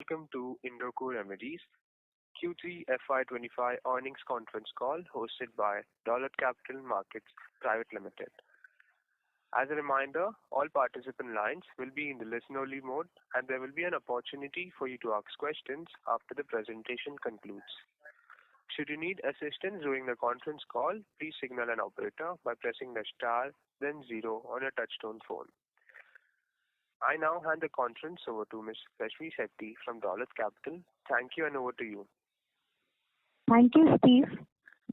welcome to Indoco Remedies Q3 FY25 earnings conference call hosted by Dolat Capital Markets Private Limited. As a reminder, all participant lines will be in the listen-only mode, and there will be an opportunity for you to ask questions after the presentation concludes. Should you need assistance during the conference call, please signal an operator by pressing the star, then 0 on a touchtone phone. I now hand the conference over to Ms. Rashmi Shetty from Dolat Capital. Thank you, and over to you. Thank you, Steve.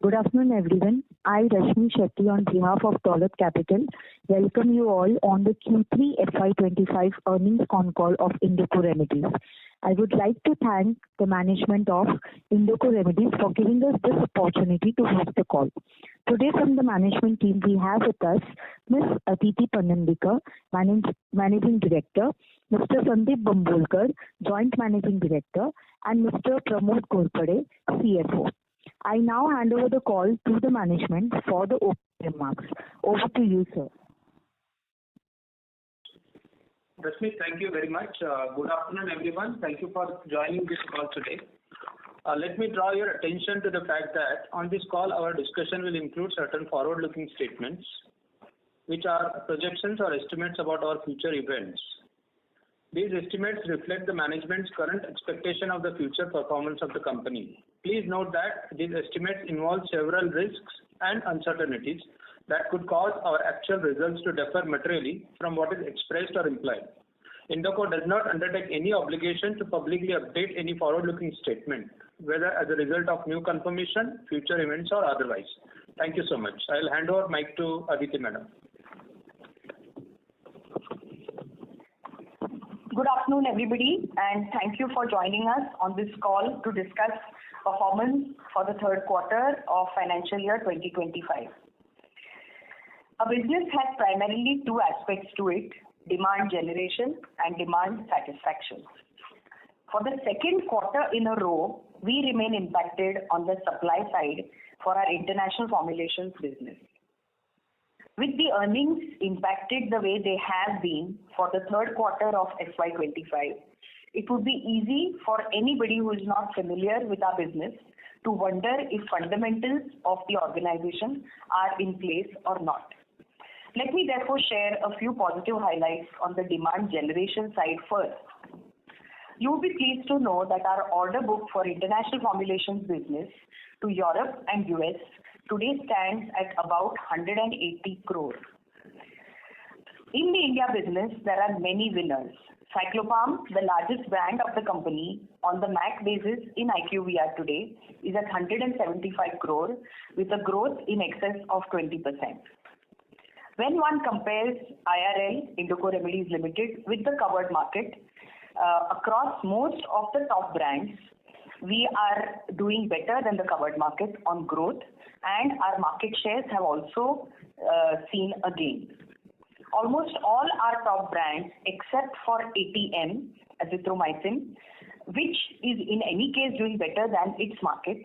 Good afternoon, everyone. I, Rashmi Shetty, on behalf of Dolat Capital, welcome you all on the Q3 FY25 earnings con call of Indoco Remedies. I would like to thank the management of Indoco Remedies for giving us this opportunity to host the call. Today from the management team, we have with us Ms. Aditi Panandikar, Managing Director, Mr. Sandeep Bambolkar, Joint Managing Director, and Mr. Pramod Ghorpade, CFO. I now hand over the call to the management for the opening remarks. Over to you, sir. Rashmi, thank you very much. Good afternoon, everyone. Thank you for joining this call today. Let me draw your attention to the fact that on this call, our discussion will include certain forward-looking statements, which are projections or estimates about our future events. These estimates reflect the management's current expectation of the future performance of the company. Please note that these estimates involve several risks and uncertainties that could cause our actual results to differ materially from what is expressed or implied. Indoco does not undertake any obligation to publicly update any forward-looking statement, whether as a result of new confirmation, future events, or otherwise. Thank you so much. I will hand over mic to Aditi Madam. Good afternoon, everybody, and thank you for joining us on this call to discuss performance for the third quarter of financial year 2025. A business has primarily two aspects to it: demand generation and demand satisfaction. For the second quarter in a row, we remain impacted on the supply side for our international formulations business. With the earnings impacted the way they have been for the third quarter of FY25, it would be easy for anybody who is not familiar with our business to wonder if fundamentals of the organization are in place or not. Let me therefore share a few positive highlights on the demand generation side first. You will be pleased to know that our order book for international formulations business to Europe and US today stands at about 180 crores. In the India business, there are many winners. Cyclopam, the largest brand of the company on the MAC basis in IQVIA today, is at 175 crore with a growth in excess of 20%. When one compares IRL, Indoco Remedies Limited, with the covered market, across most of the top brands, we are doing better than the covered market on growth, and our market shares have also seen a gain. Almost all our top brands, except for ATM, azithromycin, which is in any case doing better than its market,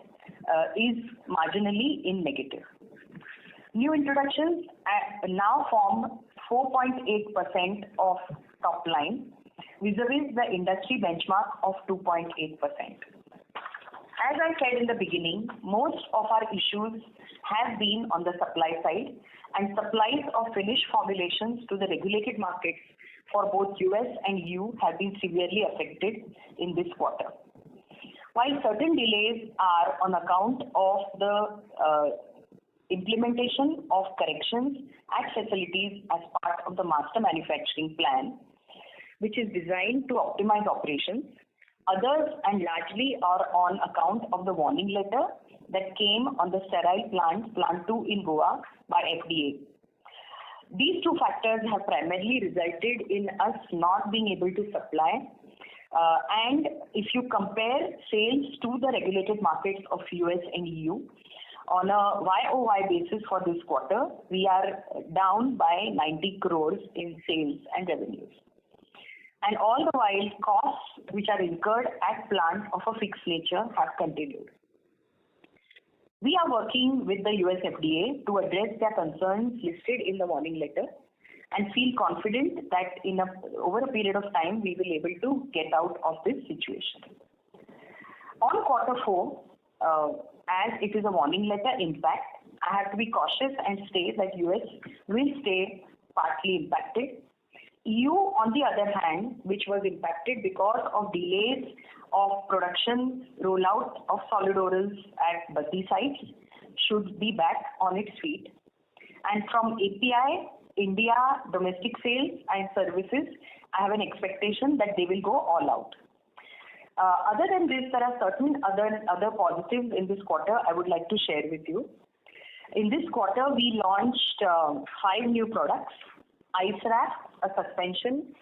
is marginally in negative. New introductions now form 4.8% of top line, vis-a-vis the industry benchmark of 2.8%. As I said in the beginning, most of our issues have been on the supply side, and supplies of finished formulations to the regulated markets for both US and EU have been severely affected in this quarter. While certain delays are on account of the implementation of corrections at facilities as part of the master manufacturing plan, which is designed to optimize operations, others and largely are on account of the warning letter that came on the sterile plant 2 in Goa by FDA. These two factors have primarily resulted in us not being able to supply. And if you compare sales to the regulated markets of US and EU, on a YOY basis for this quarter, we are down by 90 crores in sales and revenues. And all the while, costs which are incurred at plant of a fixed nature have continued. We are working with the US FDA to address their concerns listed in the warning letter and feel confident that over a period of time we will be able to get out of this situation. On quarter 4, as it is a warning letter impact, I have to be cautious and say that US will stay partly impacted. EU, on the other hand, which was impacted because of delays of production rollout of solid orals at Baddi sites, should be back on its feet. And from API, India domestic sales and services, I have an expectation that they will go all out. Other than this, there are certain other positives in this quarter I would like to share with you. In this quarter, we launched 5 new products: Ice Wrap, a suspension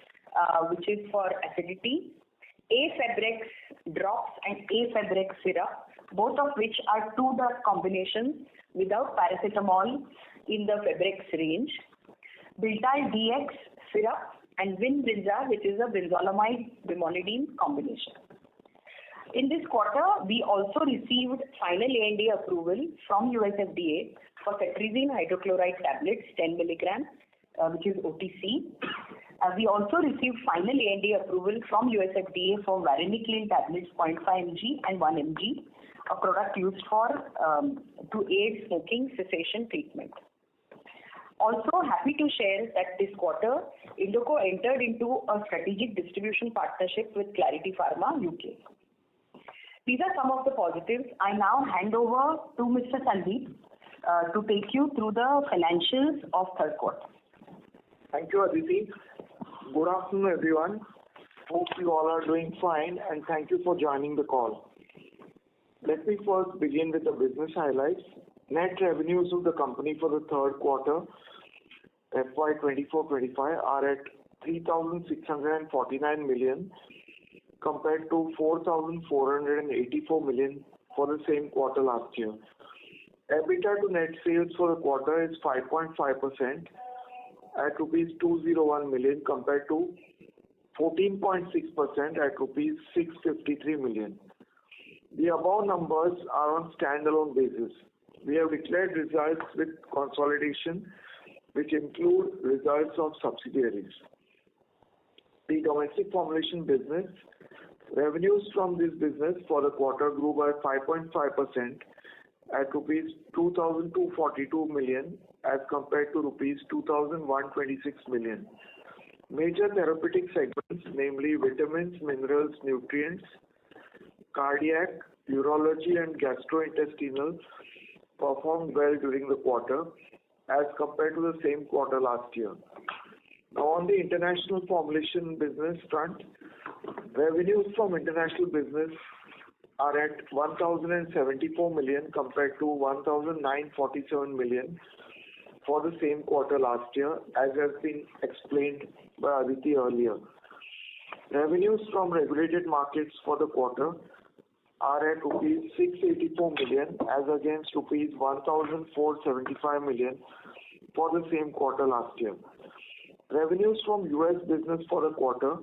which is for acidity, A-Febrex drops and A-Febrex syrup, both of which are 2-drug combinations without paracetamol in the Febrex range, Biltal DX syrup, and Vinbrinza, which is a brinzolamide brimonidine combination. In this quarter, we also received final ANDA approval from US FDA for cetirizine hydrochloride tablets 10 mg, which is OTC. We also received final ANDA approval from US FDA for varenicline tablets 0.5 mg and 1 mg, a product used for to aid smoking cessation treatment. Also happy to share that this quarter, Indoco entered into a strategic distribution partnership with Clarity Pharma UK. These are some of the positives. I now hand over to Mr. Sandeep to take you through the financials of third quarter. Thank you, Aditi. Good afternoon, everyone. Hope you all are doing fine, and thank you for joining the call. Let me first begin with the business highlights. Net revenues of the company for the third quarter FY24-25 are at 3,649 million compared to 4,484 million for the same quarter last year. EBITDA to net sales for the quarter is 5.5% at rupees 201 million compared to 14.6% at rupees 653 million. The above numbers are on standalone basis. We have declared results with consolidation, which include results of subsidiaries. The domestic formulation business, revenues from this business for the quarter grew by 5.5% at rupees 2,242 million as compared to rupees 2,126 million. Major therapeutic segments, namely vitamins, minerals, nutrients, cardiac, urology and gastrointestinal, performed well during the quarter as compared to the same quarter last year. Now on the international formulation business front, revenues from international business are at 1,074 million compared to 1,947 million for the same quarter last year, as has been explained by Aditi earlier. Revenues from regulated markets for the quarter are at rupees 684 million as against rupees 1,475 million for the same quarter last year. Revenues from US business for the quarter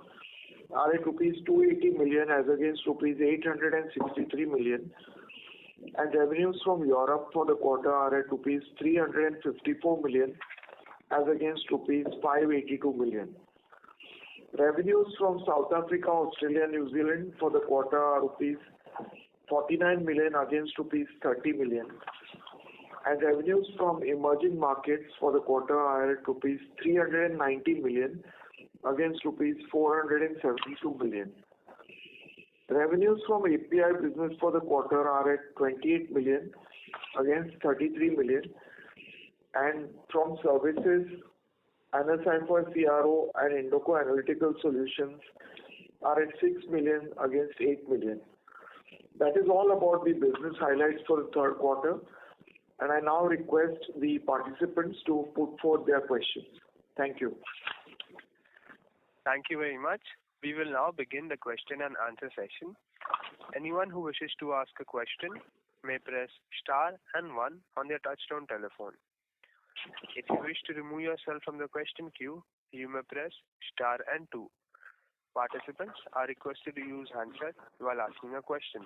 are at rupees 280 million as against rupees 863 million, and revenues from Europe for the quarter are at rupees 354 million as against rupees 582 million. Revenues from South Africa, Australia, New Zealand for the quarter are rupees 49 million against rupees 30 million, and revenues from emerging markets for the quarter are at rupees 390 million against rupees 472 million. Revenues from API business for the quarter are at 28 million against 33 million, and from services, analysts for CRO and Indoco Analytical Solutions are at 6 million against 8 million. That is all about the business highlights for the third quarter, and I now request the participants to put forth their questions. Thank you. Thank you very much. We will now begin the question and answer session. Anyone who wishes to ask a question may press star and 1 on their touchtone telephone. If you wish to remove yourself from the question queue, you may press star and 2. Participants are requested to use handset while asking a question.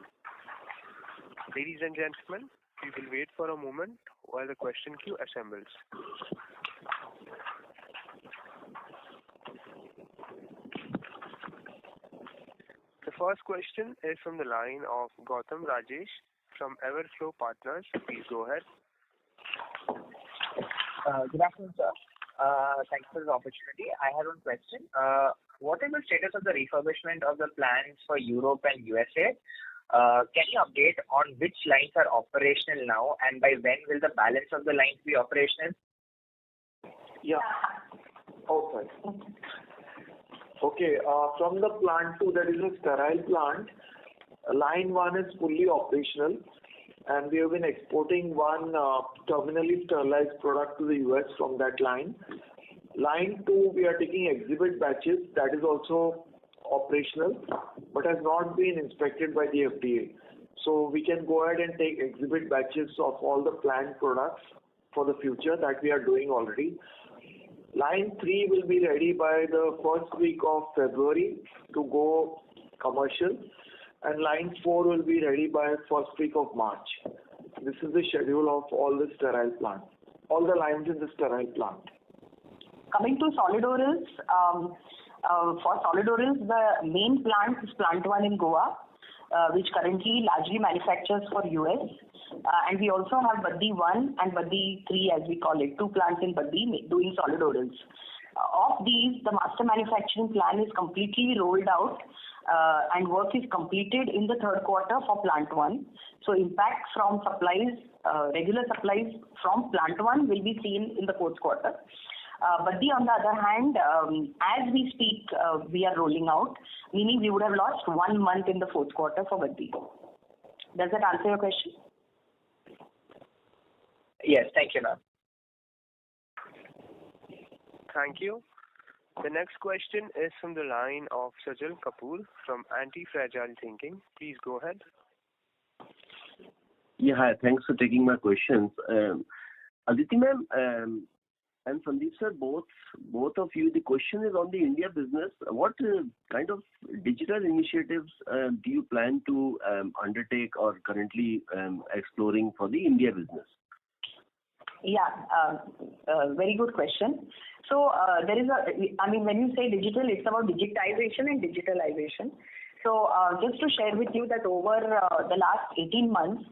Ladies and gentlemen, we will wait for a moment while the question queue assembles. first question is from the line of Gautam Rajesh from Everflow Partners. Please go ahead. Good afternoon, sir. Thanks for the opportunity. I have one question. What is the status of the refurbishment of the plants for Europe and USA? Can you update on which lines are operational now, and by when will the balance of the lines be operational? Yeah. Okay. Okay. From the plant 2, that is a sterile plant, line 1 is fully operational, and we have been exporting one terminally sterilized product to the US from that line. Line 2, we are taking exhibit batches. That is also operational, but has not been inspected by the FDA. So we can go ahead and take exhibit batches of all the planned products for the future that we are doing already. Line 3 will be ready by the first week of February to go commercial, and line 4 will be ready by first week of March. This is the schedule of all the sterile plant, all the lines in the sterile plant. Coming to solid orals, for solid orals, the main plant is plant 1 in Goa, which currently largely manufactures for US. And we also have Baddi 1 and Baddi 3, as we call it, 2 plants in Baddi doing solid orals. Of these, the master manufacturing plan is completely rolled out, and work is completed in the third quarter for plant 1. So impact from supplies, regular supplies from plant 1 will be seen in the fourth quarter. Baddi, on the other hand, as we speak, we are rolling out, meaning we would have lost 1 month in the fourth quarter for Baddi. Does that answer your question? Yes, thank you, ma'am. Thank you. The next question is from the line of Sajal Kapoor from Anti-Fragile Thinking. Please go ahead. Yeah, hi. Thanks for taking my questions. Aditi ma'am and Sandeep sir, both of you, the question is on the India business. What kind of digital initiatives do you plan to undertake or currently exploring for the India business? Yeah, very good question. So there is when you say digital, it's about digitization and digitalization. So just to share with you that over the last 18 months,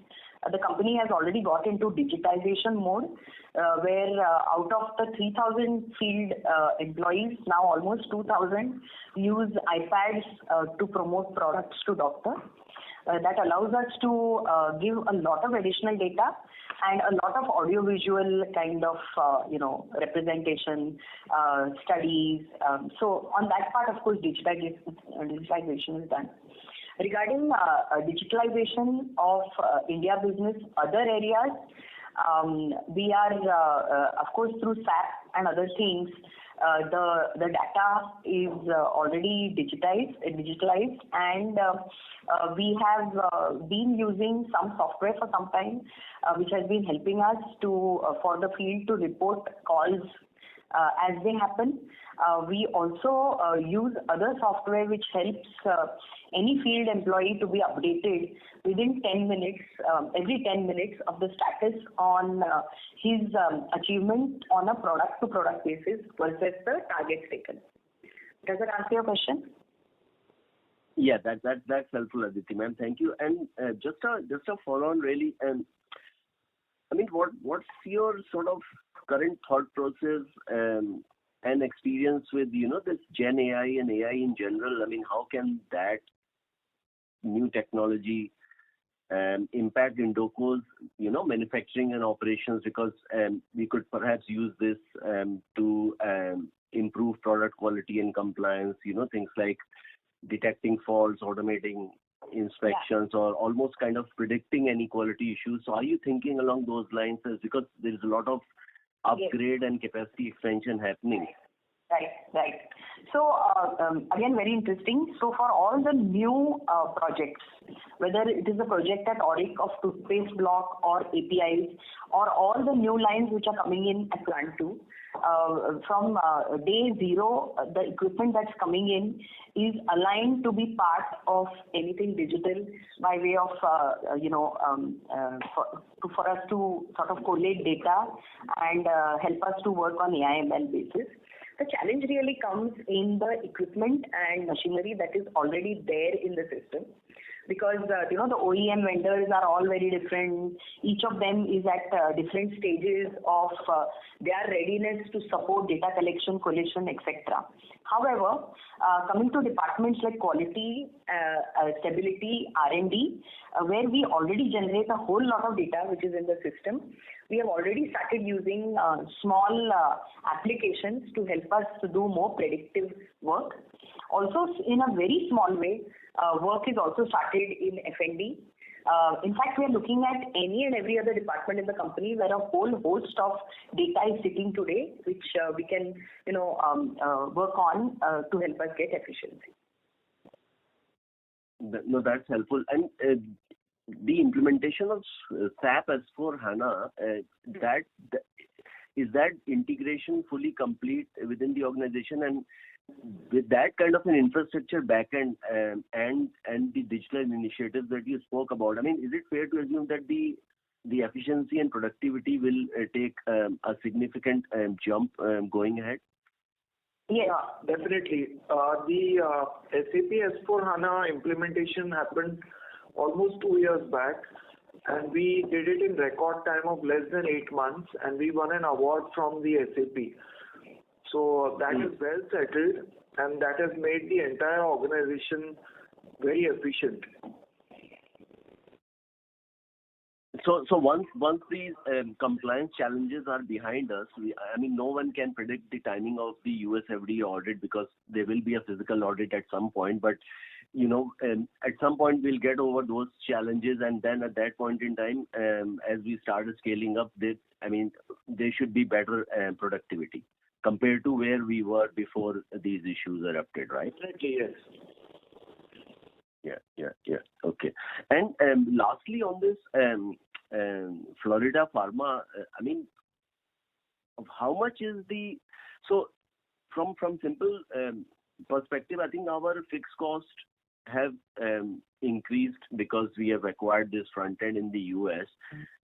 the company has already got into digitization mode, where out of the 3,000 field employees, now almost 2,000 use iPads to promote products to doctors. That allows us to give a lot of additional data and a lot of audiovisual kind of representation, studies. So on that part, of course, digitalization is done. Regarding digitalization of India business, other areas, we are, of course, through SAP and other things, the data is already digitalized, and we have been using some software for some time, which has been helping us for the field to report calls as they happen. We also use other software which helps any field employee to be updated within 10 minutes, every 10 minutes of the status on his achievement on a product-to-product basis versus the targets taken. Does that answer your question? Yeah, that's helpful, Aditi ma'am. Thank you. And just a follow-on, really. What's your sort of current thought process and experience with this Gen AI and AI in general? How can that new technology impact Indoco's manufacturing and operations? Because we could perhaps use this to improve product quality and compliance. Things like detecting faults, automating inspections, or almost kind of predicting any quality issues. So are you thinking along those lines? Because there is a lot of upgrade and capacity expansion happening. Right. So again, very interesting. So for all the new projects, whether it is a project at Auric of toothpaste block or APIs, or all the new lines which are coming in at plant 2, from day zero, the equipment that's coming in is aligned to be part of anything digital by way of for us to sort of collate data and help us to work on AI/ML basis. The challenge really comes in the equipment and machinery that is already there in the system, because the OEM vendors are all very different. Each of them is at different stages of their readiness to support data collection, collation, etc. However, coming to departments like quality, stability, R&D, where we already generate a whole lot of data which is in the system, we have already started using small applications to help us to do more predictive work. Also, in a very small way, work is also started in F&D. In fact, we are looking at any and every other department in the company where a whole host of data is sitting today, which we can, work on to help us get efficiency. No, that's helpful. And the implementation of SAP S/4HANA, is that integration fully complete within the organization? And with that kind of an infrastructure backend and the digital initiatives that you spoke about, I mean, is it fair to assume that the efficiency and productivity will take a significant jump going ahead? Yes. Yeah, definitely. The SAP S/4HANA implementation happened almost 2 years back, and we did it in record time of less than 8 months, and we won an award from the SAP. So that is well settled, and that has made the entire organization very efficient. So once these compliance challenges are behind us, no one can predict the timing of the US FDA audit, because there will be a physical audit at some point. But at some point we'll get over those challenges, and then at that point in time, as we started scaling up, there should be better productivity compared to where we were before these issues erupted, right? Definitely, yes. Yeah. Okay. And lastly, on this Florida Pharma, how much is from simple perspective, I think our fixed cost have increased because we have acquired this front end in the US,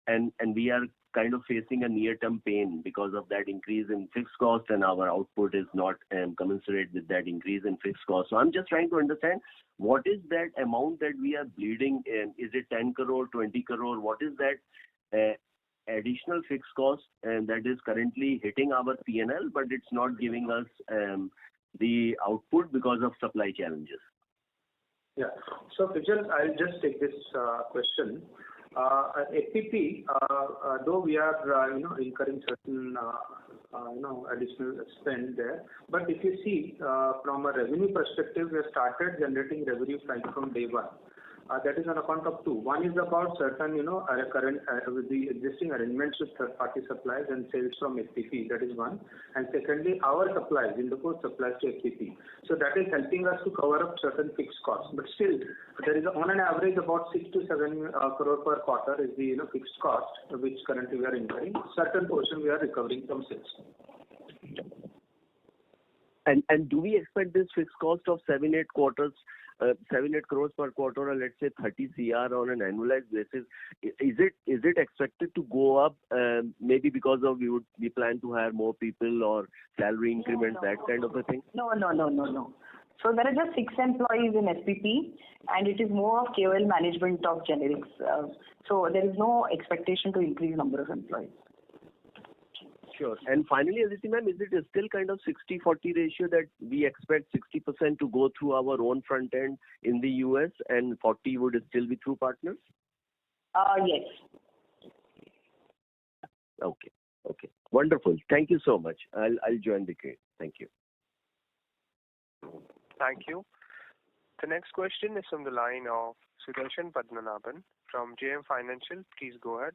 and we are kind of facing a near-term pain because of that increase in fixed cost, and our output is not commensurate with that increase in fixed cost. So I'm just trying to understand, what is that amount that we are bleeding in? Is it 10 crore, 20 crore? What is that additional fixed cost that is currently hitting our P&L, but it's not giving us the output because of supply challenges? Yeah. So, Vijay, I'll just take this question. FPP, though we are incurring certain additional spend there, but if you see from a revenue perspective, we have started generating revenue right from day one. That is on account of two. One is about certain current with the existing arrangements with third-party suppliers and sales from FPP. That is one. And secondly, our supplies, Indoco supplies to FPP. So that is helping us to cover up certain fixed costs. But still, there is on an average about 6 to 7 crore per quarter is the fixed cost which currently we are incurring. Certain portion we are recovering from sales. And do we expect this fixed cost of 7-8 crores per quarter, or let's say 30 CR on an annualized basis, is it expected to go up maybe because of we plan to hire more people or salary increments, that kind of a thing? No. So there are just 6 employees in SPP, and it is more of KOL management of generics. So there is no expectation to increase number of employees. Sure. And finally, Aditi ma'am, is it still kind of 60-40 ratio that we expect 60% to go through our own front end in the US and 40 would still be through partners? Yes. Okay. Wonderful. Thank you so much. I'll join the queue. Thank you. Thank you. The next question is from the line of Sudarshan Padmanabhan from JM Financial. Please go ahead.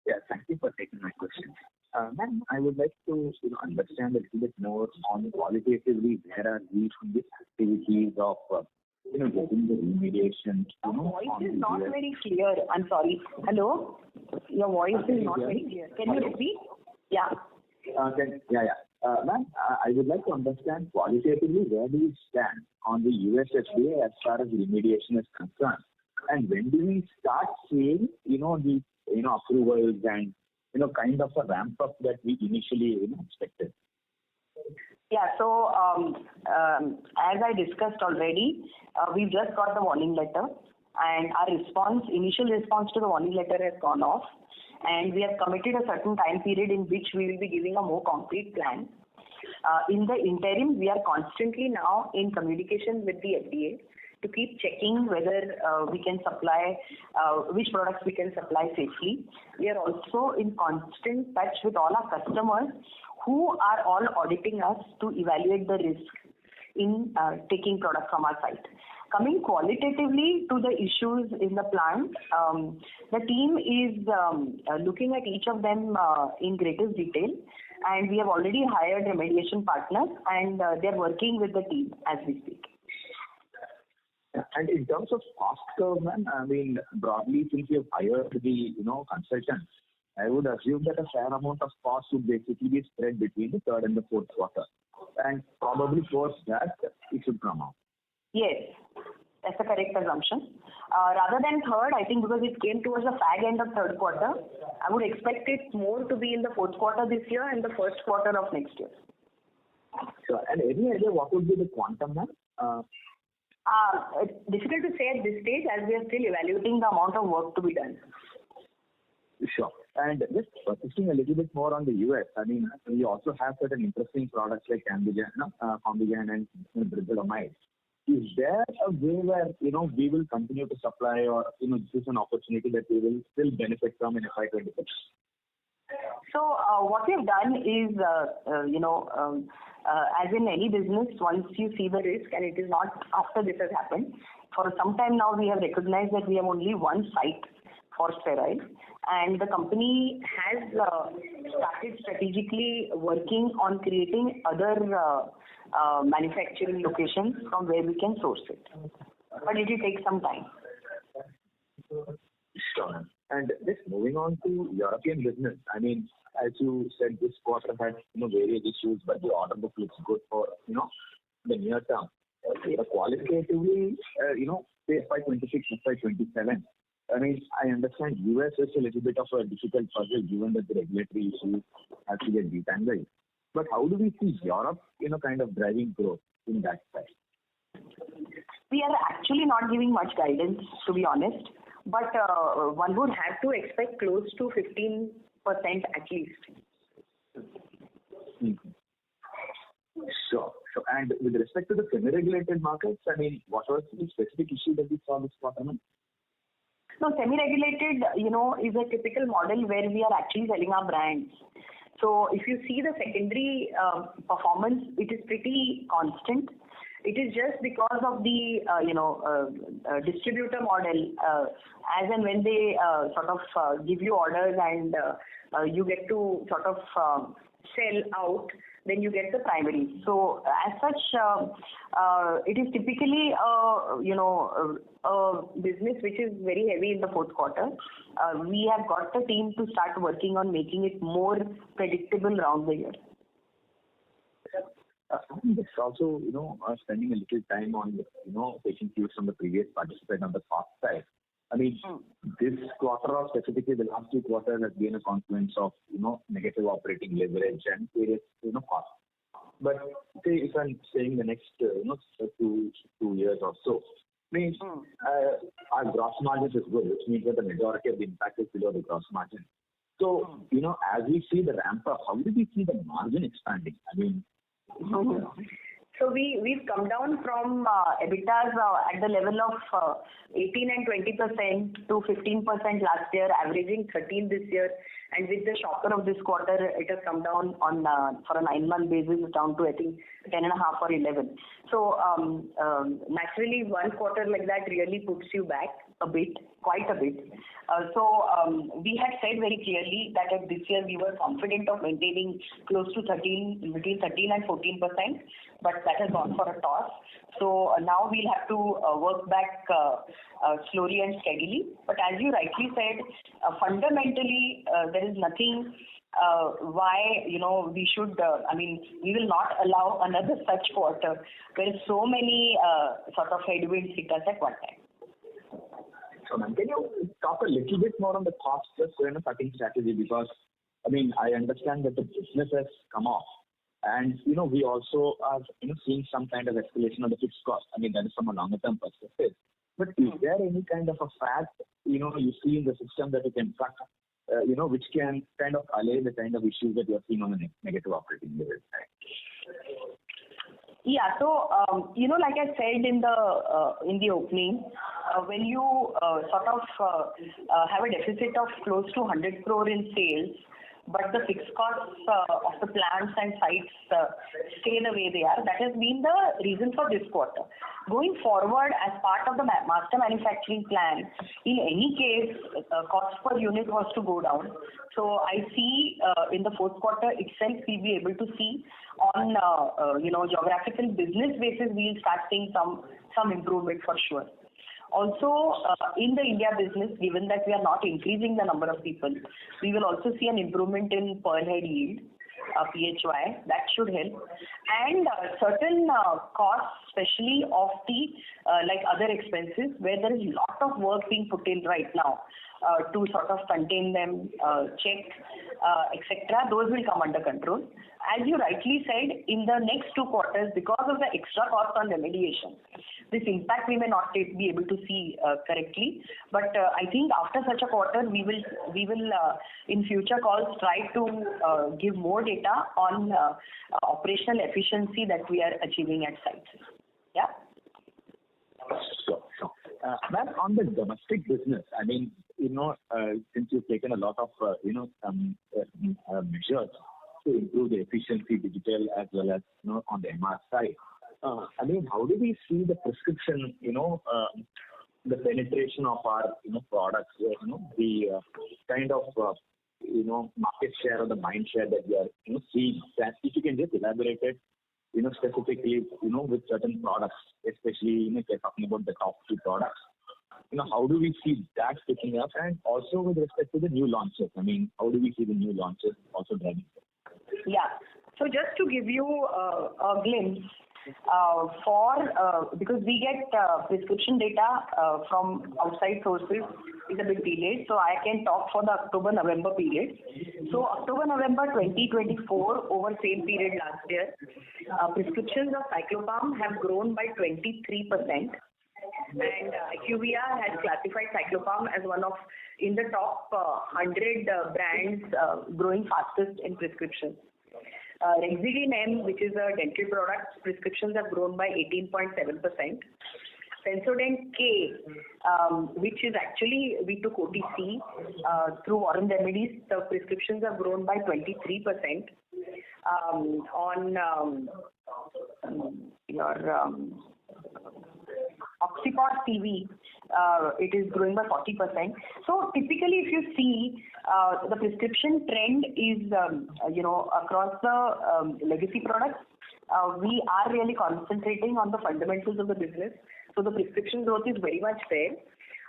Yeah, thank you for taking my question. Ma'am, I would like to understand a little bit more on qualitatively where are we from these activities of getting the remediation. Your voice is not very clear. I'm sorry. Hello? Your voice is not very clear. Can you repeat? Yeah. Ma'am, I would like to understand qualitatively where do we stand on the US FDA as far as remediation is concerned, and when do we start seeing the approvals and kind of a ramp up that we initially expected? Yeah. So, as I discussed already, we've just got the warning letter, and our initial response to the warning letter has gone off, and we have committed a certain time period in which we will be giving a more concrete plan. In the interim, we are constantly now in communication with the FDA to keep checking whether we can supply, which products we can supply safely. We are also in constant touch with all our customers who are all auditing us to evaluate the risk in taking products from our site. Coming qualitatively to the issues in the plant, the team is looking at each of them in greatest detail, and we have already hired remediation partners, and they're working with the team as we speak. And in terms of cost curve, ma'am, I mean, broadly, since you've hired the consultants, I would assume that a fair amount of cost would basically be spread between the third and the fourth quarter, and probably post that it should come out. Yes, that's a correct assumption. Rather than third, I think because it came towards the fag end of third quarter, I would expect it more to be in the fourth quarter this year and the first quarter of next year. Sure. And any idea what would be the quantum, ma'am? It's difficult to say at this stage as we are still evaluating the amount of work to be done. Sure. And just persisting a little bit more on the US, I mean, we also have certain interesting products like Combigan and Brinzolamide. Is there a way where, we will continue to supply, or, this is an opportunity that we will still benefit from in FY26? So what we've done is, as in any business, once you see the risk, and it is not after this has happened, for some time now we have recognized that we have only one site for steroids, and the company has started strategically working on creating other manufacturing locations from where we can source it. But it will take some time. Sure. And just moving on to European business, I mean, as you said, this quarter had various issues, but the order book looks good for the near term. Qualitatively, say FY26, FY27. I mean, I understand US is a little bit of a difficult puzzle given that the regulatory issues have to get detangled. But how do we see Europe, kind of driving growth in that side? We are actually not giving much guidance, to be honest. But one would have to expect close to 15% at least. Mm-hmm. Sure. And with respect to the semi-regulated markets, I mean, what was the specific issue that we saw this quarter? No, semi-regulated, is a typical model where we are actually selling our brands. So if you see the secondary performance, it is pretty constant. It is just because of the, distributor model, as and when they sort of give you orders and you get to sort of sell out, then you get the primary. So as such, it is typically a business which is very heavy in the fourth quarter. We have got the team to start working on making it more predictable around the year. I'm just also, spending a little time on, taking cues from the previous participant on the cost side. I mean, this quarter, or specifically the last two quarters, has been a confluence of, negative operating leverage and various, costs. But say if I'm saying the next, 2 years or so, means our gross margin is good, which means that the majority of the impact is below the gross margin. So, as we see the ramp up, how do we see the margin expanding? I mean, So we've come down from EBITDAs at the level of 18 and 20% to 15% last year, averaging 13 this year. And with the shocker of this quarter, it has come down on for a 9-month basis down to, I think, 10.5 or 11. So naturally, one quarter like that really puts you back a bit, quite a bit. We had said very clearly that at this year we were confident of maintaining close to between 13 and 14%, but that has gone for a toss. So now we'll have to work back slowly and steadily. But as you rightly said, fundamentally there is nothing why we should. We will not allow another such quarter where so many sort of headwinds hit us at one time. So, ma'am, can you talk a little bit more on the cost plus cutting strategy? Because, I understand that the business has come off, And we also are seeing some kind of escalation of the fixed cost. I mean, that is from a longer term perspective. But is there any kind of a fact you see in the system that you can track, which can kind of allay the kind of issues that you are seeing on the negative operating leverage side? Yeah. So, like I said in the opening, when you sort of have a deficit of close to 100 crore in sales, but the fixed costs of the plants and sites stay the way they are, that has been the reason for this quarter. Going forward, as part of the master manufacturing plan, in any case, cost per unit was to go down. So I see in the fourth quarter itself, we'll be able to see on geographical business basis, we'll start seeing some improvement for sure. Also, in the India business, given that we are not increasing the number of people, we will also see an improvement in per head yield, PHY. That should help. And certain costs, especially of the like other expenses, where there is a lot of work being put in right now to sort of contain them, check, etc. Those will come under control. As you rightly said, in the next 2 quarters, because of the extra cost on remediation, this impact we may not be able to see correctly. But I think after such a quarter, we will in future calls try to give more data on operational efficiency that we are achieving at sites. Yeah. Sure. Ma'am, on the domestic business, I mean, since you've taken a lot of measures to improve the efficiency, digital as well as on the MR side. I mean, how do we see the prescription, the penetration of our products, the kind of market share or the mind share that we are seeing? That if you can just elaborate it, specifically, with certain products, especially if you're talking about the top 2 products. How do we see that picking up? And also with respect to the new launches, I mean, how do we see the new launches also driving? Yeah. So just to give you a glimpse, because we get prescription data from outside sources is a bit delayed, so I can talk for the October-November period. So October-November 2024 over same period last year, prescriptions of Cyclopam have grown by 23%. And IQVIA has classified Cyclopam as one of in the top 100 brands growing fastest in prescriptions. Rexidin M, which is a dental product, prescriptions have grown by 18.7%. Sensodent K, which is actually we took OTC through Warren Remedies, the prescriptions have grown by 23%. On your Oxipod TV, it is growing by 40%. So typically, if you see, the prescription trend is, across the legacy products, we are really concentrating on the fundamentals of the business. So the prescription growth is very much there.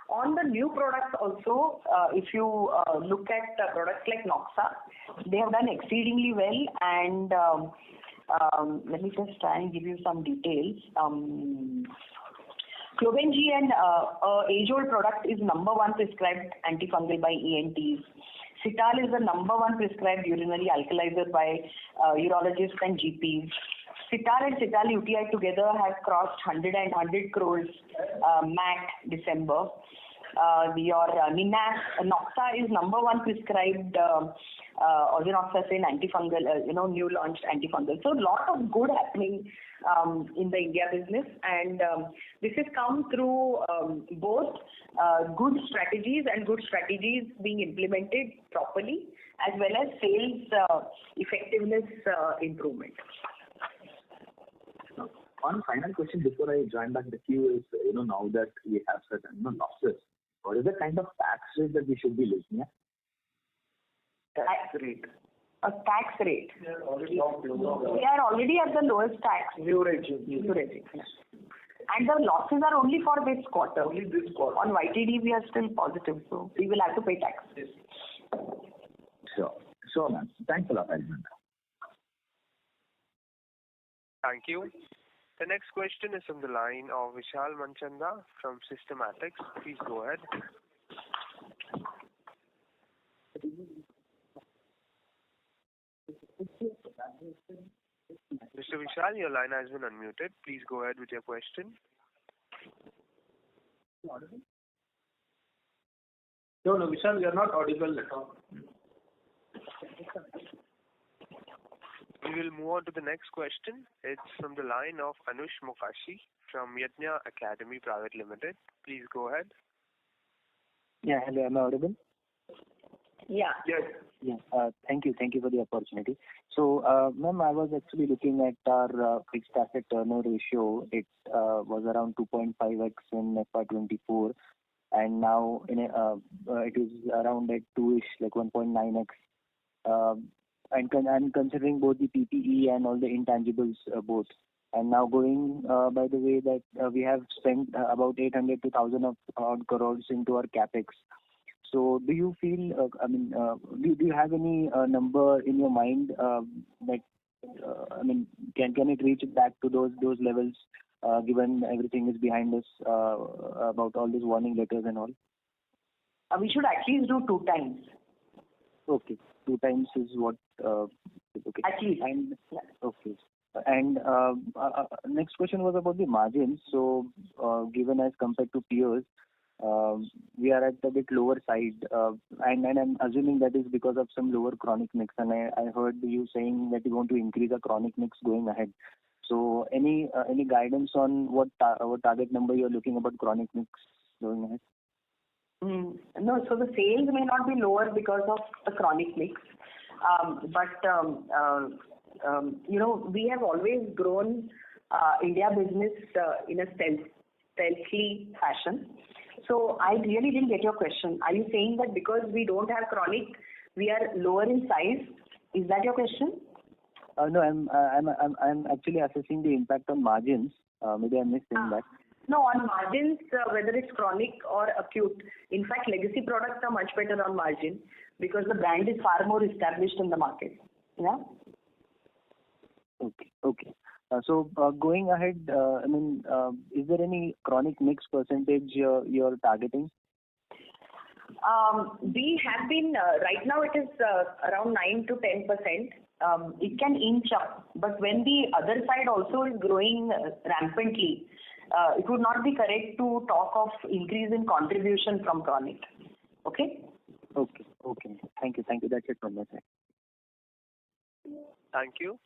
On the new products also, if you look at products like Noxa, they have done exceedingly well. And let me just try and give you some details. Clobengi, an age-old product, is number 1 prescribed antifungal by ENTs. Cital is the number 1 prescribed urinary alkalizer by urologists and GPs. Cital and Cital UTI together have crossed 100 crores MAC December. Your Ninas, Noxa is number 1 prescribed ozenoxacin antifungal, new launched antifungal. So a lot of good happening in the India business, and this has come through both good strategies and good strategies being implemented properly, as well as sales effectiveness improvement. One final question before I join back the queue is, now that we have certain losses, what is the kind of tax rate that we should be looking at? Tax rate. A tax rate. We are already We are already at the lowest tax. New regime. Yes. And the losses are only for this quarter. Only this quarter. On YTD, we are still positive, so we will have to pay tax. Yes. Sure, ma'am. Thanks a lot, Alvin. Thank you. The next question is from the line of Vishal Manchanda from Systematics. Please go ahead. Mr. Vishal, your line has been unmuted. Please go ahead with your question. No, Vishal, you are not audible at all. We will move on to the next question. It's from the line of Anush Mokashi from Yajna Academy Private Limited. Please go ahead. Yeah, hello, am I audible? Yeah. Yes. Yeah, thank you for the opportunity. So, ma'am, I was actually looking at our fixed asset turnover ratio. It was around 2.5x in FY24, and now it is around at 2ish, like 1.9x. And considering both the PPE and all the intangibles both. And now going by the way that we have spent about 800 to 1,000 odd crores into our capex. So do you feel, do you have any number in your mind that, can it reach back to those levels given everything is behind us about all these warning letters and all? We should at least do 2 times. Okay, 2 times is what, okay. At least. And, yeah. Okay. And next question was about the margins. So, given as compared to peers, we are at a bit lower side, and I'm assuming that is because of some lower chronic mix. And I heard you saying that you want to increase the chronic mix going ahead. So, any guidance on what target number you're looking about chronic mix going ahead? No, so the sales may not be lower because of the chronic mix, but we have always grown India business in a stealthy fashion. So I really didn't get your question. Are you saying that because we don't have chronic, we are lower in size? Is that your question? No, I'm actually assessing the impact on margins. Maybe I missed in that. No, on margins, whether it's chronic or acute. In fact, legacy products are much better on margin because the brand is far more established in the market. Yeah. Okay. So going ahead, is there any chronic mix percentage you're targeting? We have been right now it is around 9 to 10%. It can inch up, but when the other side also is growing rampantly, it would not be correct to talk of increase in contribution from chronic. Okay? Okay. Thank you. That's it from my side. Thank you.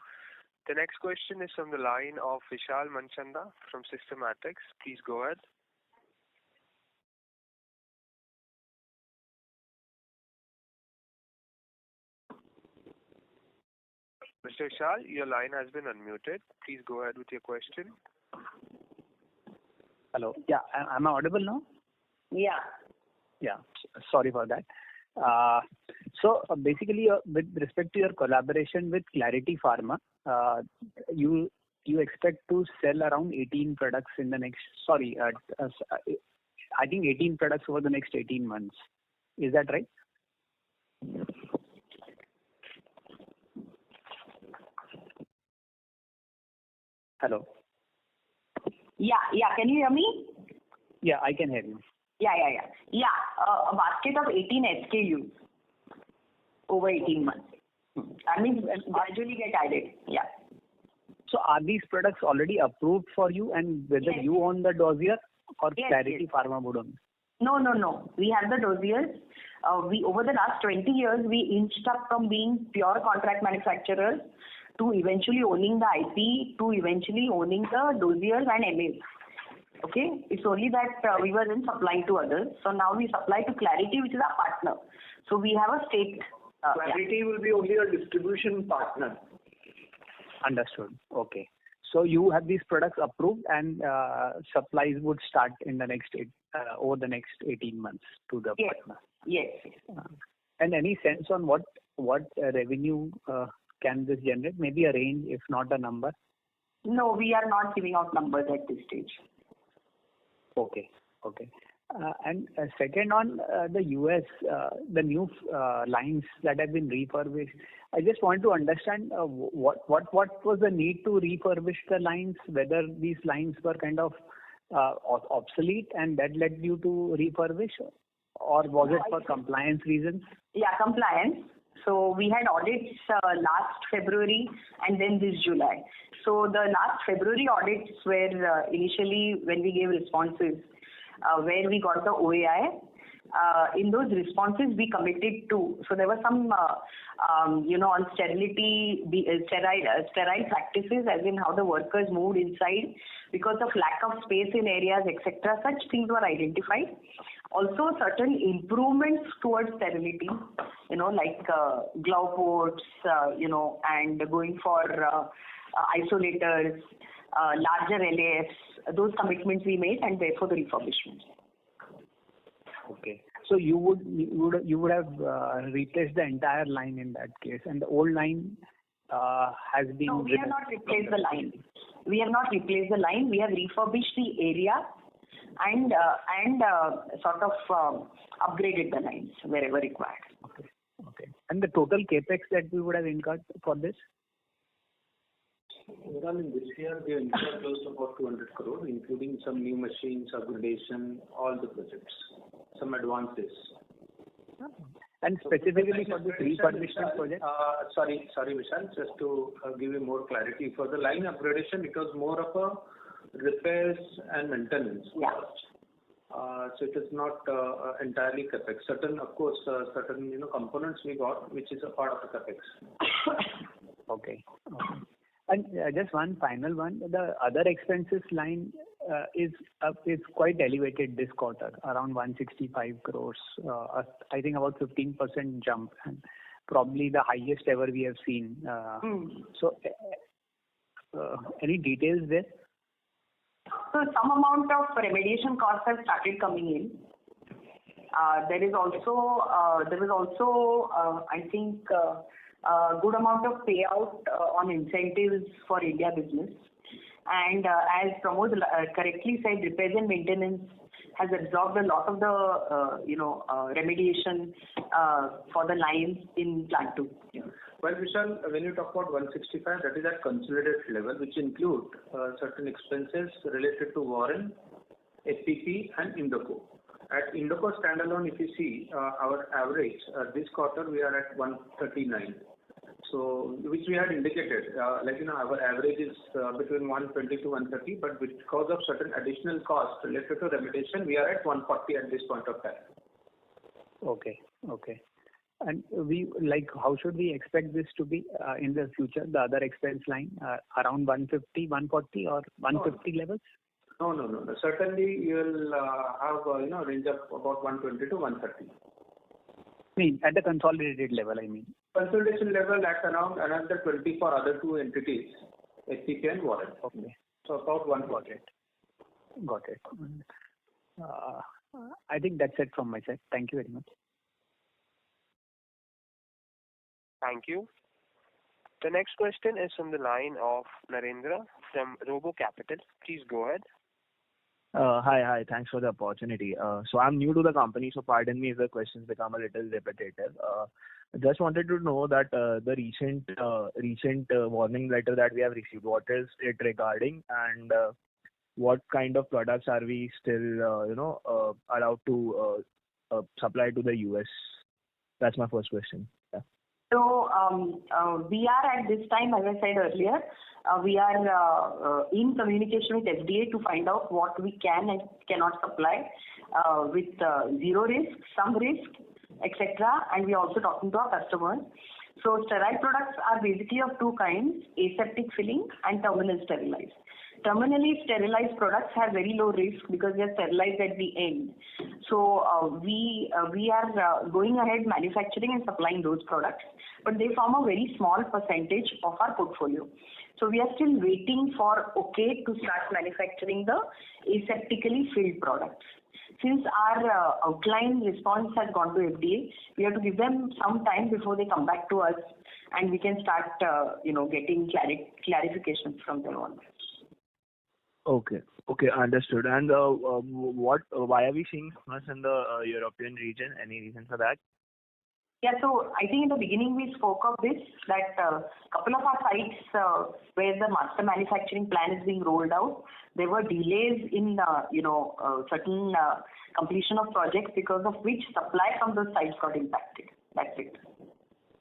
The next question is from the line of Vishal Manchanda from Systematics. Please go ahead. Mr. Vishal, your line has been unmuted. Please go ahead with your question. Hello. Yeah, am I audible now? Yeah. Yeah. Sorry for that. So basically, with respect to your collaboration with Clarity Pharma, you expect to sell around 18 products in the next. I think 18 products over the next 18 months. Is that right? Hello. Yeah. Can you hear me? Yeah, I can hear you. Yeah. A basket of 18 SKUs over 18 months. That means gradually get added. Yeah. So are these products already approved for you, and whether you own the dossier or Clarity Pharma would own? No. We have the dossiers. We over the last 20 years we inched up from being pure contract manufacturers to eventually owning the IP, to eventually owning the dossiers and MAs. Okay, it's only that we were then supplying to others. So now we supply to Clarity, which is our partner. So we have a stake. Clarity will be only a distribution partner. Understood. Okay. So you have these products approved, and supplies would start in the next over the next 18 months to the partner. Yes. And any sense on what revenue can this generate? Maybe a range, if not a number. No, we are not giving out numbers at this stage. Okay. And second on the US, the new lines that have been refurbished, I just want to understand what was the need to refurbish the lines, whether these lines were kind of obsolete and that led you to refurbish, or was it for compliance reasons? Yeah, compliance. So we had audits last February and then this July. So the last February audits were initially when we gave responses where we got the OAI. In those responses we committed to, so there were some on sterility, sterile practices, as in how the workers moved inside because of lack of space in areas, etc. Such things were identified. Also certain improvements towards sterility, like glove ports, and going for isolators, larger LAFs. Those commitments we made, and therefore the refurbishment. Okay. So you would have replaced the entire line in that case, and the old line has been. No, we have not replaced the line. We have not replaced the line. We have refurbished the area and sort of upgraded the lines wherever required. Okay. And the total capex that we would have incurred for this? Overall, in this year, we have incurred close to about 200 crore, including some new machines, upgradation, all the projects, some advances. And specifically for this refurbishment project? Sorry, Vishal, just to give you more clarity. For the line upgradation, it was more of a repairs and maintenance cost. So it is not entirely capex. Certain components we got, which is a part of the capex. Okay. And just one final one. The other expenses line is quite elevated this quarter, around 165 crores. I think about 15% jump, and probably the highest ever we have seen. So, any details there? So some amount of remediation costs have started coming in. There was also I think a good amount of payout on incentives for India business. And as Pramod correctly said, repairs and maintenance has absorbed a lot of the remediation for the lines in plant 2. Yeah. Well, Vishal, when you talk about 165, that is at consolidated level, which include certain expenses related to Warren, FPP, and Indoco. At Indoco standalone, if you see our average this quarter, we are at 139. So, which we had indicated, our average is between 120 to 130, but because of certain additional costs related to remediation, we are at 140 at this point of time. Okay. And how should we expect this to be in the future, the other expense line, around 150, 140 or 150 levels? No. Certainly, you will have a range of about 120 to 130. At the consolidated level, I mean. Consolidation level at around another 20 for other two entities, SCP and Warren. Okay. So about 140. Got it. I think that's it from my side. Thank you very much. Thank you. The next question is from the line of Narendra from Robo Capital. Please go ahead. Hi. Thanks for the opportunity. So I'm new to the company, so pardon me if the questions become a little repetitive. I just wanted to know that the recent warning letter that we have received, what is it regarding, and what kind of products are we still allowed to supply to the US? That's my first question. Yeah. So we are at this time, as I said earlier, we are in communication with FDA to find out what we can and cannot supply with zero risk, some risk, etc. And we are also talking to our customers. So sterile products are basically of two kinds: aseptic filling and terminal sterilized. Terminally sterilized products have very low risk because they are sterilized at the end. So we are going ahead manufacturing and supplying those products, but they form a very small percentage of our portfolio. So we are still waiting for OK to start manufacturing the aseptically filled products. Since our outline response has gone to FDA, we have to give them some time before they come back to us, and we can start getting clarifications from them on this. Okay, understood. And why are we seeing softness in the European region? Any reason for that? Yeah, so I think in the beginning we spoke of this, that a couple of our sites where the master manufacturing plan is being rolled out, there were delays in certain completion of projects, because of which supply from those sites got impacted. That's it.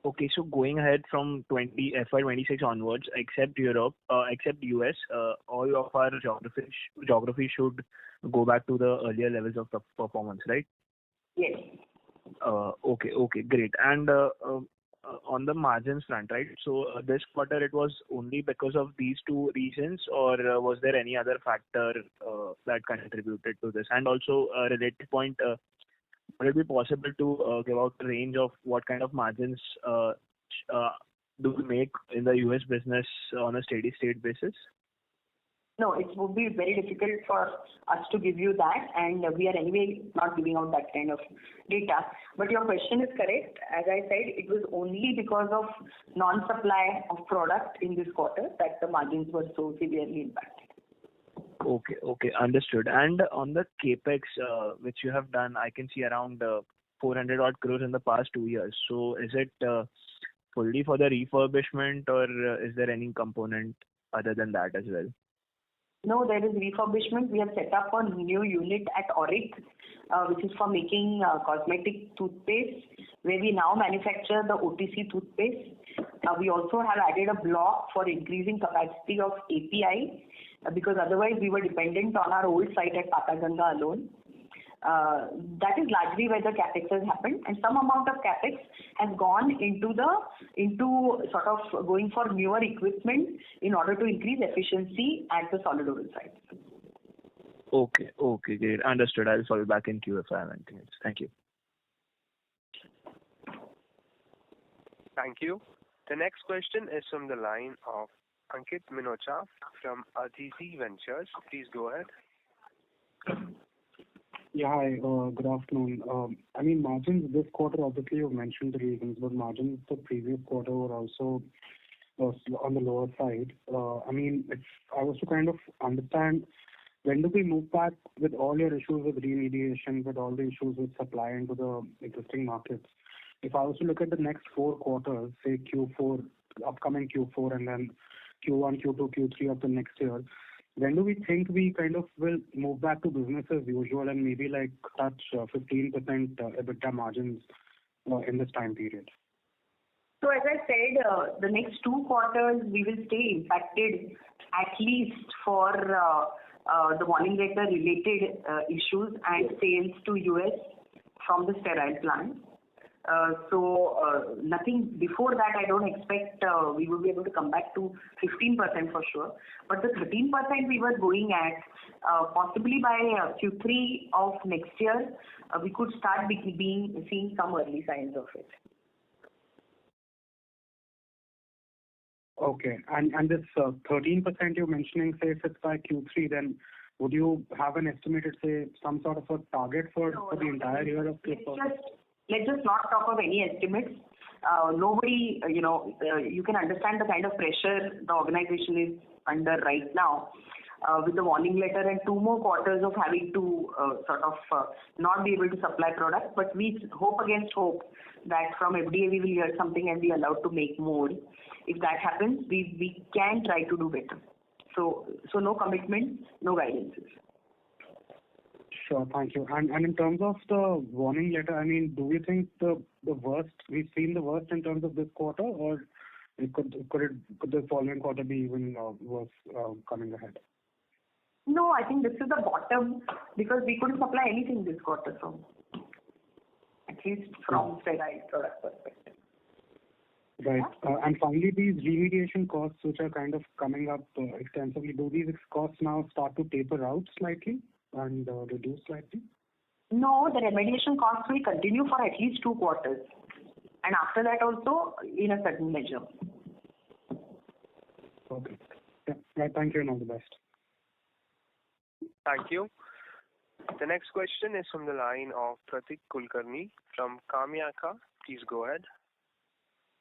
Okay, so going ahead from FY26 onwards, except Europe, except US, all of our geography should go back to the earlier levels of performance, right? Yes. Okay, great. And on the margins front, right? So this quarter it was only because of these two reasons, or was there any other factor that contributed to this? And also, a related point, would it be possible to give out a range of what kind of margins do we make in the US business on a steady state basis? No, it would be very difficult for us to give you that, and we are anyway not giving out that kind of data. But your question is correct. As I said, it was only because of non-supply of product in this quarter that the margins were so severely impacted. Okay, understood. And on the capex which you have done, I can see around 400 odd crores in the past 2 years. So is it fully for the refurbishment, or is there any component other than that as well? No, there is refurbishment. We have set up a new unit at Auric, which is for making cosmetic toothpaste, where we now manufacture the OTC toothpaste. We also have added a block for increasing capacity of API, because otherwise we were dependent on our old site at Pataganga alone. That is largely where the capex has happened, and some amount of capex has gone into sort of going for newer equipment in order to increase efficiency at the solid oral site. Okay, great. Understood. I'll fall back in queue if I have anything else. Thank you. Thank you. The next question is from the line of Ankit Minocha from Aditi Ventures. Please go ahead. Yeah, hi. Good afternoon. I mean, margins this quarter, obviously you've mentioned the reasons, but margins the previous quarter were also on the lower side. I mean, if I was to kind of understand, when do we move back with all your issues with remediation, with all the issues with supply into the existing markets? If I was to look at the next 4 quarters, say Q4, upcoming Q4, and then Q1, Q2, Q3 of the next year, when do we think we kind of will move back to business as usual and maybe like touch 15% EBITDA margins in this time period? So as I said, the next 2 quarters we will stay impacted at least for the warning letter related issues and sales to US from the sterile plant. So nothing before that. I don't expect we will be able to come back to 15% for sure. But the 13% we were going at, possibly by Q3 of next year, we could start seeing some early signs of it. Okay, and this 13% you're mentioning, say if it's by Q3, then would you have an estimated, say, some sort of a target for the entire year of Q4? Let's just not talk of any estimates. Nobody, you can understand the kind of pressure the organization is under right now with the warning letter and 2 more quarters of having to not be able to supply product. But we hope against hope that from FDA we will hear something and be allowed to make more. If that happens, we can try to do better. So no commitment, no guidances. Sure, thank you. And in terms of the warning letter, I mean, do you think the worst, we've seen the worst in terms of this quarter, or could the following quarter be even worse coming ahead? No, I think this is the bottom because we couldn't supply anything this quarter, so at least from sterile product perspective. Right. And finally, these remediation costs which are kind of coming up extensively, do these costs now start to taper out slightly and reduce slightly? No, the remediation costs will continue for at least 2 quarters. And after that also in a certain measure. Okay. Yeah. Right. Thank you and all the best. Thank you. The next question is from the line of Pratik Kulkarni from Kamyaka. Please go ahead.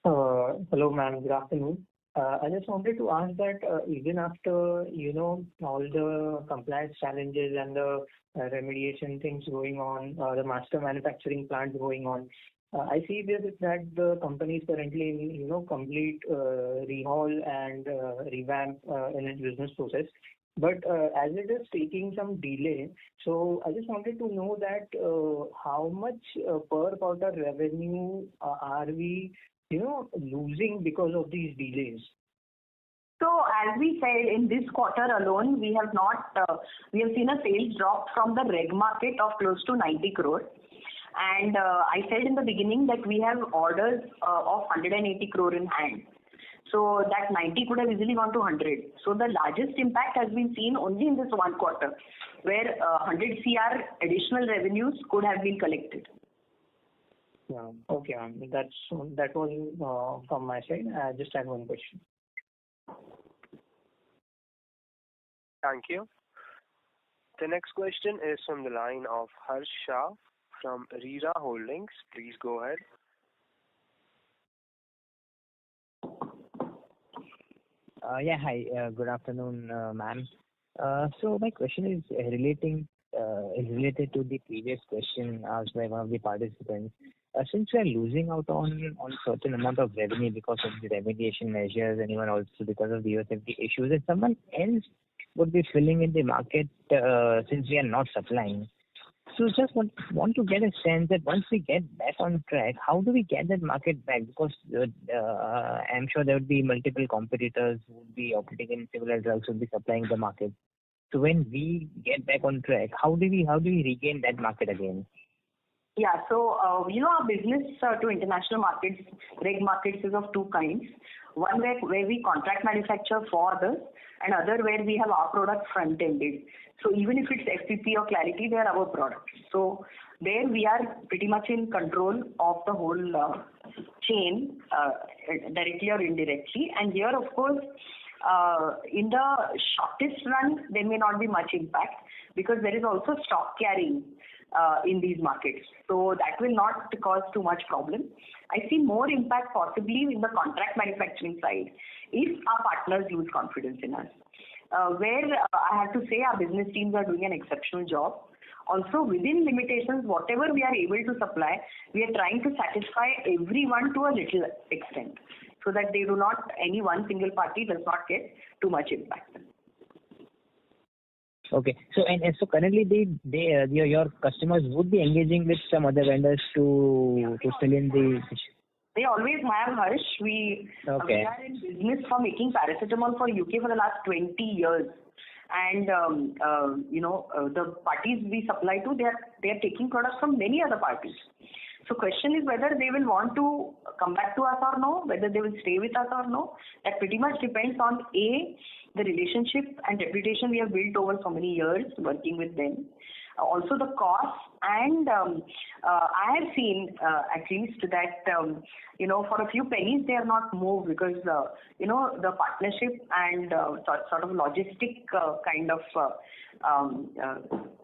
Hello, ma'am. Good afternoon. I just wanted to ask that even after, all the compliance challenges and the remediation things going on, the master manufacturing plant going on, I see that the company is currently in, complete rehaul and revamp in its business process. But as it is taking some delay, so I just wanted to know that how much per quarter revenue are we losing because of these delays? So as we said, in this quarter alone, we have seen a sales drop from the reg market of close to 90 crore. And I said in the beginning that we have orders of 180 crore in hand. So that 90 could have easily gone to 100. So the largest impact has been seen only in this one quarter, where 100 CR additional revenues could have been collected. Yeah. Okay, that was from my side. I just had one question. Thank you. The next question is from the line of Harsh Shah from Rira Holdings. Please go ahead. Hi. Good afternoon, ma'am. So my question is related to the previous question asked by one of the participants. Since we are losing out on certain amount of revenue because of the remediation measures and even also because of the USFDA issues, and someone else would be filling in the market since we are not supplying. So just want to get a sense that once we get back on track, how do we get that market back? Because I'm sure there would be multiple competitors who would be operating in similar drugs would be supplying the market. So when we get back on track, how do we regain that market again? Yeah, so our business to international markets, reg markets, is of two kinds. One where we contract manufacture for others, and other where we have our product front-ended. So even if it's FPP or Clarity, they are our products. So there we are pretty much in control of the whole chain, directly or indirectly. And here, of course, in the shortest run, there may not be much impact because there is also stock carrying in these markets. So that will not cause too much problem. I see more impact possibly in the contract manufacturing side if our partners lose confidence in us. Where I have to say our business teams are doing an exceptional job. Also, within limitations, whatever we are able to supply, we are trying to satisfy everyone to a little extent, so that any one single party does not get too much impact. Okay. So so currently your customers would be engaging with some other vendors to fill in the. They always have, Harsh. We are in business for making paracetamol for UK for the last 20 years. And, the parties we supply to, they are taking products from many other parties. So question is whether they will want to come back to us or no, whether they will stay with us or no. That pretty much depends on the relationship and reputation we have built over so many years working with them. Also the cost, and I have seen at least that for a few pennies they are not moved because the partnership and sort of logistic kind of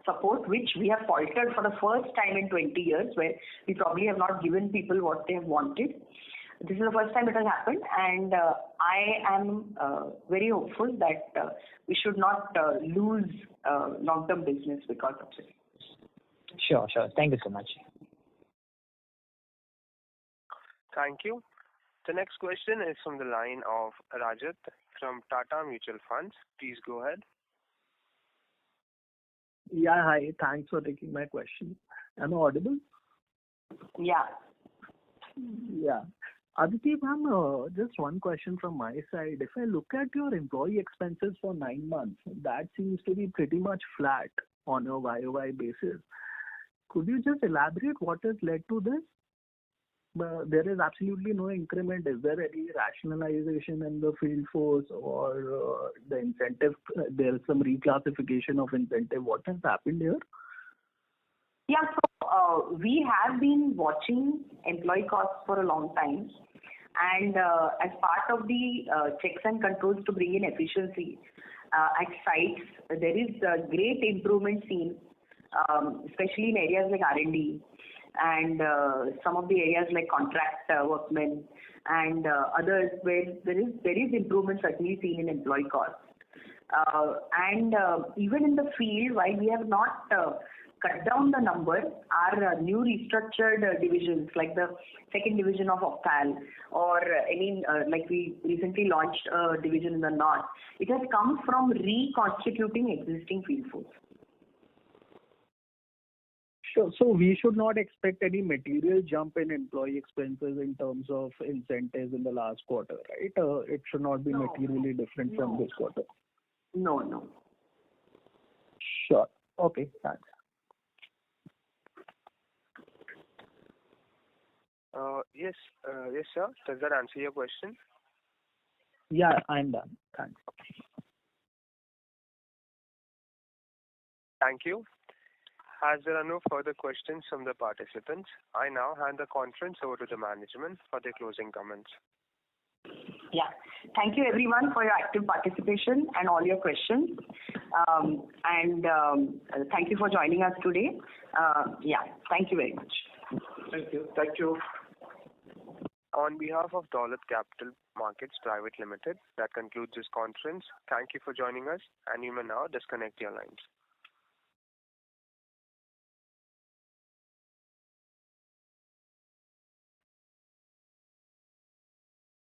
support which we have faltered for the first time in 20 years, where we probably have not given people what they have wanted. This is the first time it has happened, and I am very hopeful that we should not lose long-term business because of this. Sure. Thank you so much. Thank you. The next question is from the line of Rajat from Tata Mutual Funds. Please go ahead. Yeah, hi. Thanks for taking my question. Am I audible? Yeah. Yeah. Aditi ma'am, just one question from my side. If I look at your employee expenses for 9 months, that seems to be pretty much flat on a YOY basis. Could you just elaborate what has led to this? There is absolutely no increment. Is there any rationalization in the field force or the incentive? There is some reclassification of incentive. What has happened here? Yeah, so we have been watching employee costs for a long time, and as part of the checks and controls to bring in efficiency at sites, there is a great improvement seen, especially in areas like R&D and some of the areas like contract workmen and others where there is improvement certainly seen in employee costs. And even in the field, while we have not cut down the number, our new restructured divisions like the second division of Optal or like we recently launched a division in the north, it has come from reconstituting existing field force. Sure. So we should not expect any material jump in employee expenses in terms of incentives in the last quarter, right? It should not be materially different from this quarter. No. Sure. Okay, thanks. Yes, sir. Does that answer your question? Yeah, I'm done. Thanks. Thank you. As there are no further questions from the participants, I now hand the conference over to the management for their closing comments. Yeah. Thank you everyone for your active participation and all your questions. Thank you for joining us today. Thank you very much. Thank you. Thank you. On behalf of Dolat Capital Markets Private Limited, that concludes this conference. Thank you for joining us, and you may now disconnect your lines.